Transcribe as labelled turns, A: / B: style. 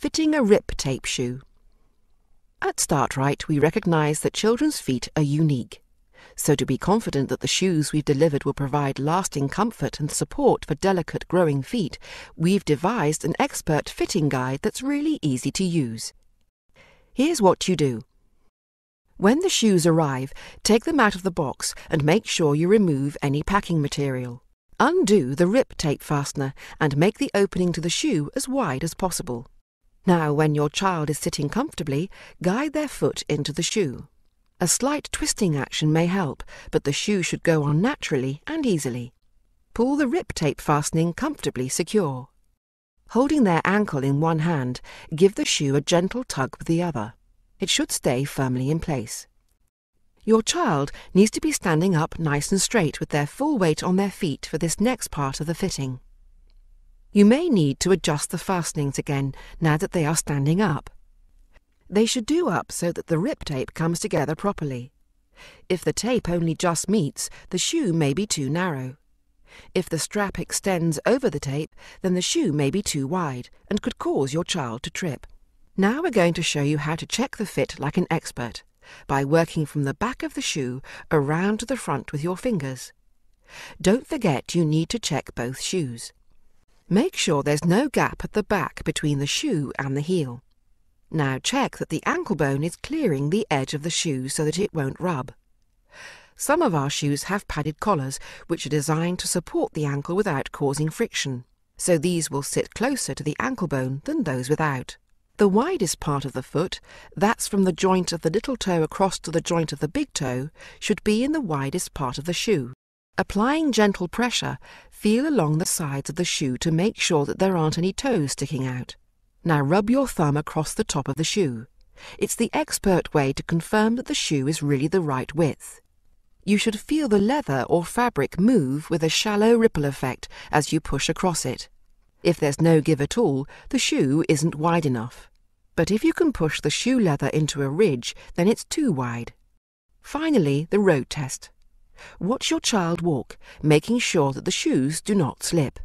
A: Fitting a Rip Tape Shoe. At Startrite, we recognise that children's feet are unique. So to be confident that the shoes we've delivered will provide lasting comfort and support for delicate growing feet, we've devised an expert fitting guide that's really easy to use. Here's what you do. When the shoes arrive, take them out of the box and make sure you remove any packing material. Undo the Rip Tape fastener and make the opening to the shoe as wide as possible. Now, when your child is sitting comfortably, guide their foot into the shoe. A slight twisting action may help, but the shoe should go on naturally and easily. Pull the Rip Tape fastening comfortably secure. Holding their ankle in one hand, give the shoe a gentle tug with the other. It should stay firmly in place. Your child needs to be standing up nice and straight with their full weight on their feet for this next part of the fitting. You may need to adjust the fastenings again now that they are standing up. They should do up so that the Rip Tape comes together properly. If the tape only just meets, the shoe may be too narrow. If the strap extends over the tape, then the shoe may be too wide and could cause your child to trip. Now we're going to show you how to check the fit like an expert, by working from the back of the shoe around to the front with your fingers. Don't forget you need to check both shoes. Make sure there's no gap at the back between the shoe and the heel. Now check that the ankle bone is clearing the edge of the shoe so that it won't rub. Some of our shoes have padded collars which are designed to support the ankle without causing friction, so these will sit closer to the ankle bone than those without. The widest part of the foot, that's from the joint of the little toe across to the joint of the big toe, should be in the widest part of the shoe. Applying gentle pressure, feel along the sides of the shoe to make sure that there aren't any toes sticking out. Now rub your thumb across the top of the shoe. It's the expert way to confirm that the shoe is really the right width. You should feel the leather or fabric move with a shallow ripple effect as you push across it. If there's no give at all, the shoe isn't wide enough. But if you can push the shoe leather into a ridge, then it's too wide. Finally, the road test. Watch your child walk, making sure that the shoes do not slip.